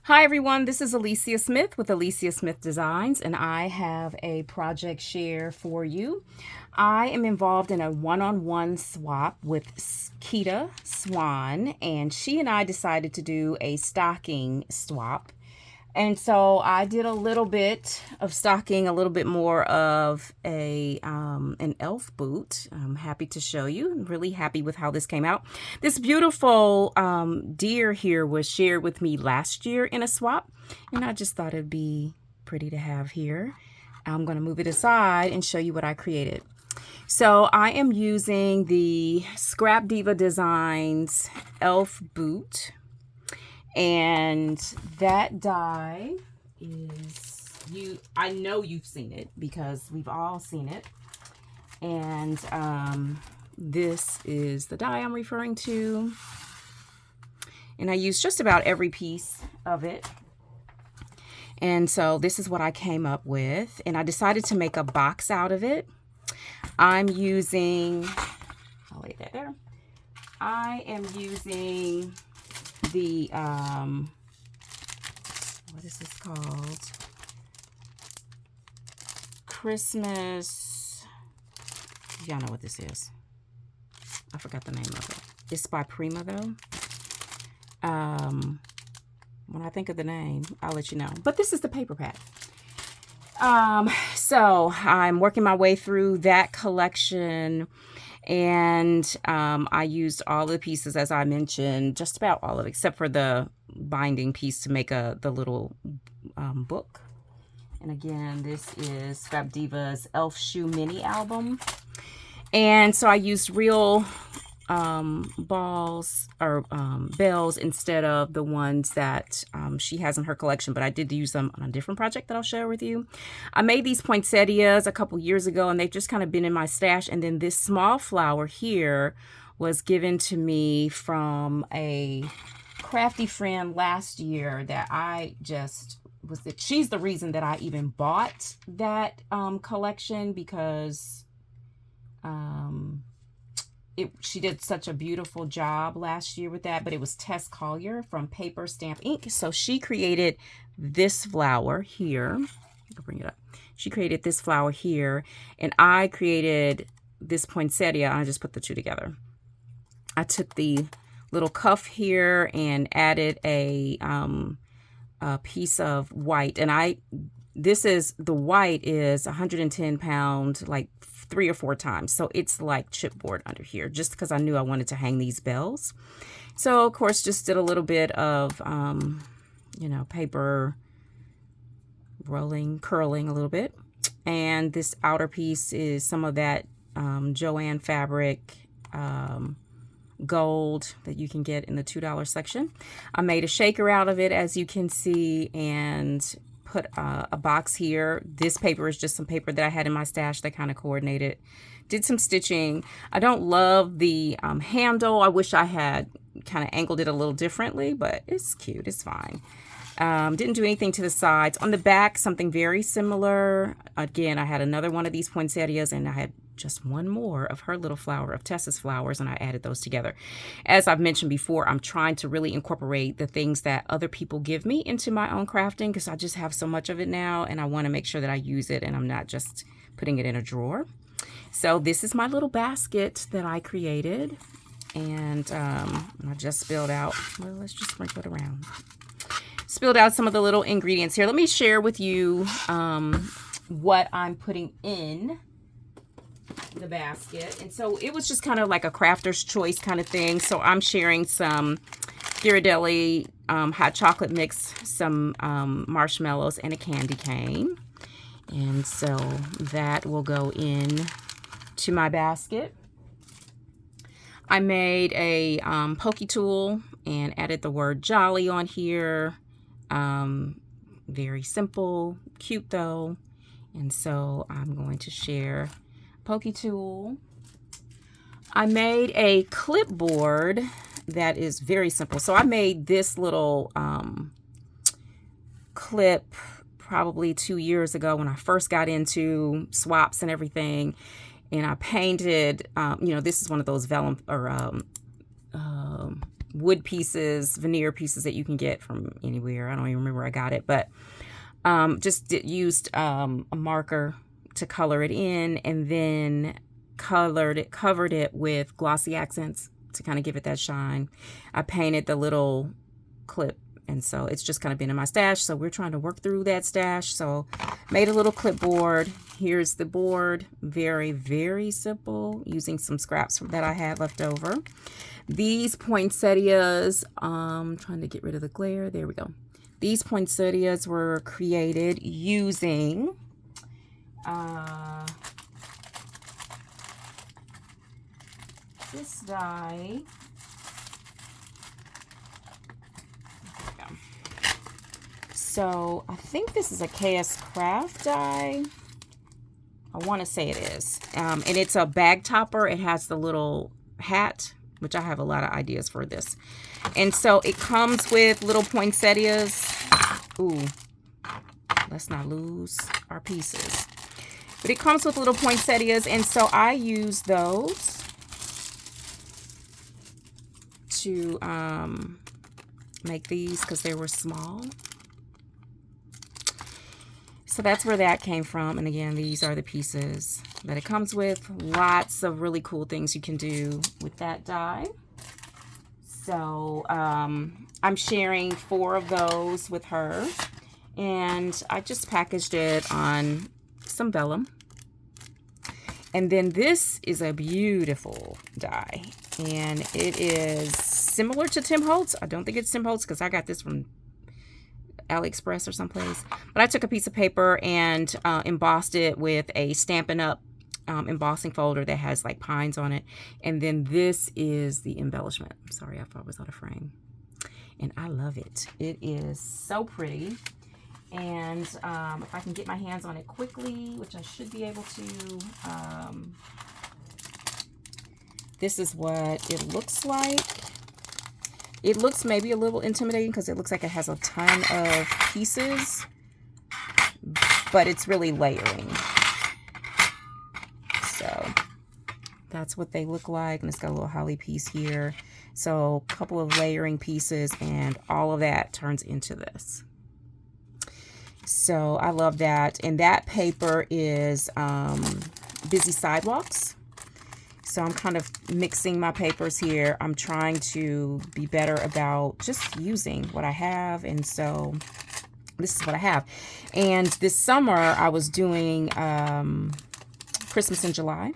Hi everyone, this is Alicia Smith with Alicia Smith Designs, and I have a project share for you. I am involved in a one-on-one swap with Keda Swan, and she and I decided to do a stocking swap. And so I did a little bit of stocking, a little bit more of an elf boot. I'm happy to show you. I'm really happy with how this came out. This beautiful deer here was shared with me last year in a swap, and I just thought it'd be pretty to have here. I'm going to move it aside and show you what I created. So I am using the Scrap Diva Designs elf boot. And that die is, I know you've seen it because we've all seen it. And this is the die I'm referring to. And I used just about every piece of it. And so this is what I came up with. And I decided to make a box out of it. I'm using, I'll lay that there. I am using the what is this called? Christmas. Y'all know what this is. I forgot the name of it. It's by Prima though. When I think of the name, I'll let you know. But this is the paper pack. So I'm working my way through that collection. And I used all the pieces, as I mentioned, just about all of it, except for the binding piece to make the little book. And again, this is Scrap Diva's Elf Shoe Mini Album. And so I used real balls or bells instead of the ones that she has in her collection, but I did use them on a different project that I'll share with you. I made these poinsettias a couple years ago, and they've just kind of been in my stash. And then this small flower here was given to me from a crafty friend last year that I just she's the reason that I even bought that collection, because she did such a beautiful job last year with that. But it was Tess Collier from Paper Stamp Ink. So she created this flower here. I'll bring it up. She created this flower here, and I created this poinsettia. I just put the two together. I took the little cuff here and added a piece of white, and the white is 110 pound, like 3 or 4 times. So it's like chipboard under here, just because I knew I wanted to hang these bells. So of course, just did a little bit of, paper curling a little bit. And this outer piece is some of that Joanne fabric, gold that you can get in the $2 section. I made a shaker out of it, as you can see, and put a box here. This paper is just some paper that I had in my stash that kind of coordinated. Did some stitching. I don't love the handle. I wish I had kind of angled it a little differently, but it's cute. It's fine. Didn't do anything to the sides. On the back, something very similar. Again, I had another one of these poinsettias, and I had just one more of her little flower, of Tessa's flowers, and I added those together. As I've mentioned before, I'm trying to really incorporate the things that other people give me into my own crafting, because I just have so much of it now, and I want to make sure that I use it and I'm not just putting it in a drawer. So this is my little basket that I created, and I just spilled out, well, let's just sprinkle it around. Spilled out some of the little ingredients here. Let me share with you what I'm putting in the basket. And so it was just kind of like a crafter's choice kind of thing. So I'm sharing some Ghirardelli hot chocolate mix, some marshmallows, and a candy cane. And so that will go in to my basket. I made a pokey tool and added the word jolly on here. Very simple, cute though. And so I'm going to share pokey tool. I made a clipboard that is very simple. So I made this little clip probably 2 years ago when I first got into swaps and everything. And I painted, this is one of those vellum or wood pieces, veneer pieces that you can get from anywhere. I don't even remember where I got it, but just used a marker to color it in, and then covered it with glossy accents to kind of give it that shine. I painted the little clip, and so it's just kind of been in my stash. So we're trying to work through that stash. So made a little clipboard. Here's the board. Very, very simple, using some scraps that I had left over. These poinsettias, trying to get rid of the glare. There we go. These poinsettias were created using this die. So I think this is a KS Craft die. I want to say it is. And it's a bag topper. It has the little hat, which I have a lot of ideas for this. And so it comes with little poinsettias. Ooh, let's not lose our pieces. But it comes with little poinsettias, and so I use those to make these because they were small. So that's where that came from. And again, these are the pieces that it comes with. Lots of really cool things you can do with that die. So I'm sharing 4 of those with her. And I just packaged it on some vellum. And then this is a beautiful die. And it is similar to Tim Holtz. I don't think it's Tim Holtz because I got this from AliExpress or someplace. But I took a piece of paper and embossed it with a Stampin' Up! Embossing folder that has like pines on it. And then this is the embellishment. I'm sorry, I thought it was out of frame. And I love it. It is so pretty. And if I can get my hands on it quickly, which I should be able to, this is what it looks like. It looks maybe a little intimidating because it looks like it has a ton of pieces, but it's really layering. So that's what they look like. And it's got a little holly piece here. So a couple of layering pieces, and all of that turns into this. So I love that. And that paper is Busy Sidewalks. So I'm kind of mixing my papers here. I'm trying to be better about just using what I have. And so this is what I have. And this summer I was doing Christmas in July.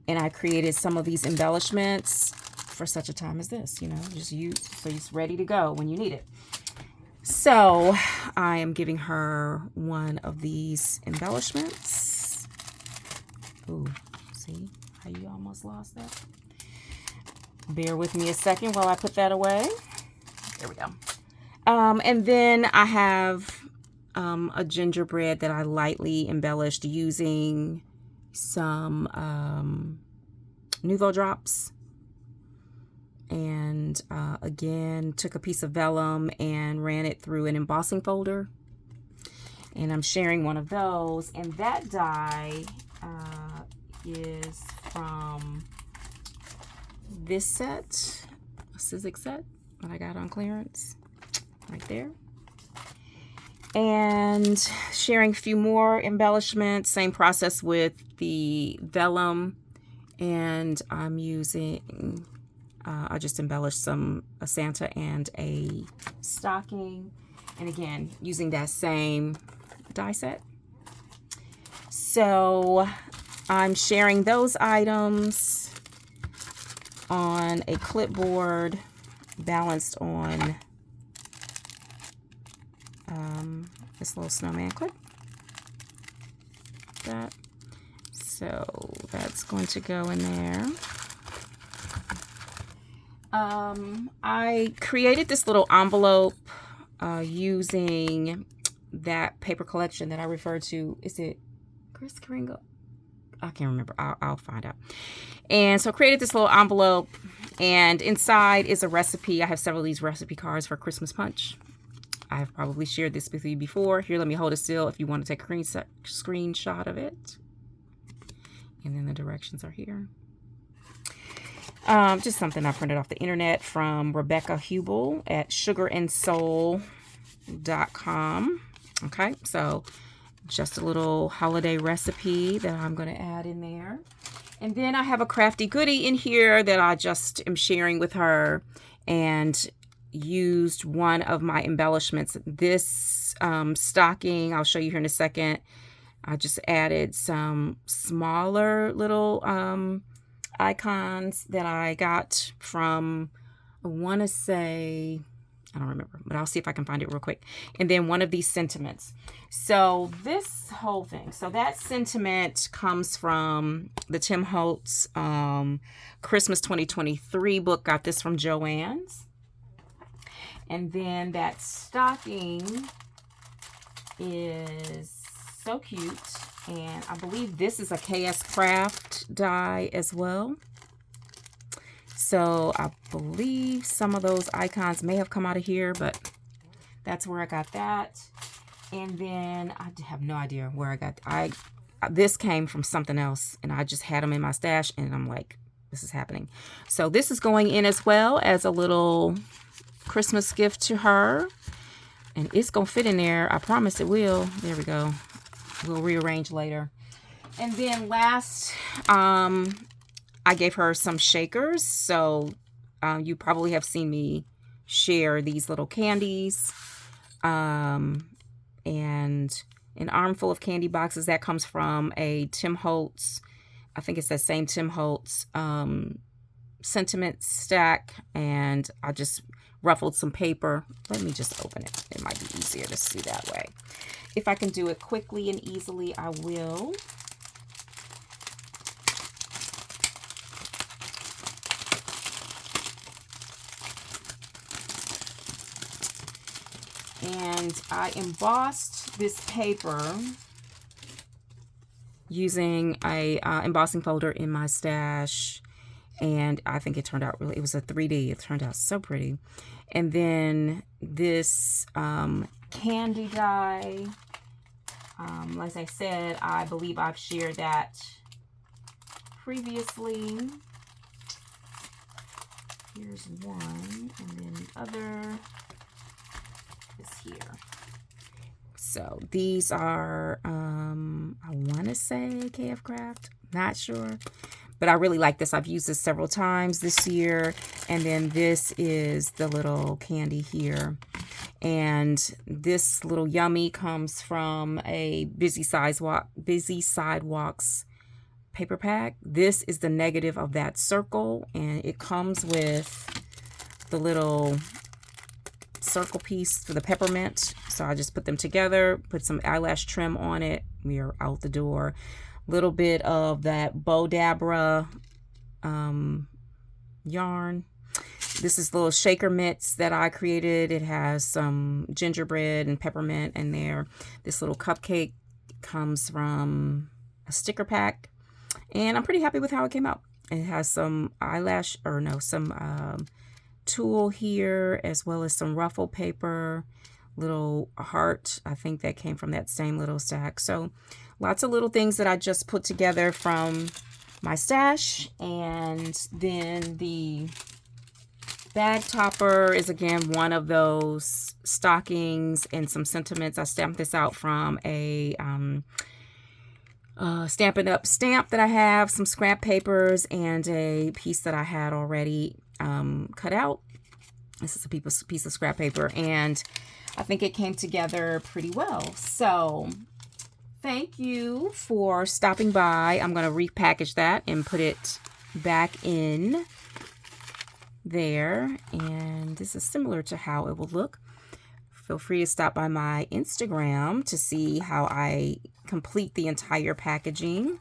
And I created some of these embellishments for such a time as this, you know, just use so it's ready to go when you need it. So I am giving her one of these embellishments. Ooh, see how you almost lost that? Bear with me a second while I put that away. There we go. And then I have a gingerbread that I lightly embellished using some Nouveau drops. And again, took a piece of vellum and ran it through an embossing folder. And I'm sharing one of those. And that die is from this set, a Sizzix set that I got on clearance, right there. And sharing a few more embellishments, same process with the vellum. And I'm using... I just embellished a Santa and a stocking. And again, using that same die set. So I'm sharing those items on a clipboard balanced on this little snowman clip. That. So that's going to go in there. I created this little envelope using that paper collection that I referred to. Is it Chris Kringle? I can't remember. I'll find out. And so I created this little envelope, and inside is a recipe. I have several of these recipe cards for Christmas punch. I have probably shared this with you before. Here, let me hold it still if you want to take a screenshot of it. And then the directions are here. Just something I printed off the internet from Rebecca Hubel at sugarandsoul.com. Okay, so just a little holiday recipe that I'm going to add in there. And then I have a crafty goodie in here that I just am sharing with her, and used one of my embellishments. This stocking, I'll show you here in a second. I just added some smaller little icons that I got from, I want to say, I don't remember, but I'll see if I can find it real quick. And then one of these sentiments. So this whole thing, so that sentiment comes from the Tim Holtz Christmas 2023 book. Got this from Joann's. And then that stocking is so cute. And I believe this is a KS Craft die as well. So I believe some of those icons may have come out of here, but that's where I got that. And then I have no idea where I got this came from something else, and I just had them in my stash, and I'm like, this is happening. So this is going in as well as a little Christmas gift to her, and it's gonna fit in there. I promise it will. There we go. We'll rearrange later. And then last, I gave her some shakers. So you probably have seen me share these little candies, and an armful of candy boxes. That comes from a Tim Holtz, I think it's that same Tim Holtz sentiment stack, and I just ruffled some paper. Let me just open it. It might be easier to see that way. If I can do it quickly and easily, I will. And I embossed this paper using a embossing folder in my stash, and I think it turned out really, it was a 3D. It turned out so pretty. And then this candy die, like I said, I believe I've shared that previously. Here's one, and then the other is here. So these are, I want to say KF Craft, not sure, but I really like this. I've used this several times this year. And then this is the little candy here. And this little yummy comes from a Busy Sidewalks paper pack. This is the negative of that circle, and it comes with the little circle piece for the peppermint. So I just put them together, put some eyelash trim on it. We are out the door. Little bit of that Bow Dabra yarn. This is little shaker mitts that I created. It has some gingerbread and peppermint in there. This little cupcake comes from a sticker pack, and I'm pretty happy with how it came out. It has some some tulle here, as well as some ruffle paper, little heart. I think that came from that same little stack. So lots of little things that I just put together from my stash. And then the bag topper is again one of those stockings and some sentiments. I stamped this out from a Stampin' Up stamp that I have, some scrap papers, and a piece that I had already cut out. This is a piece of scrap paper, and I think it came together pretty well. So thank you for stopping by. I'm going to repackage that and put it back in there, and this is similar to how it will look. Feel free to stop by my Instagram to see how I complete the entire packaging.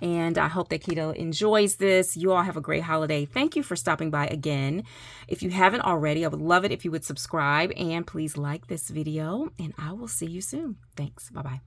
And I hope that Keda enjoys this. You all have a great holiday. Thank you for stopping by again. If you haven't already, I would love it if you would subscribe, and please like this video, and I will see you soon. Thanks. Bye-bye.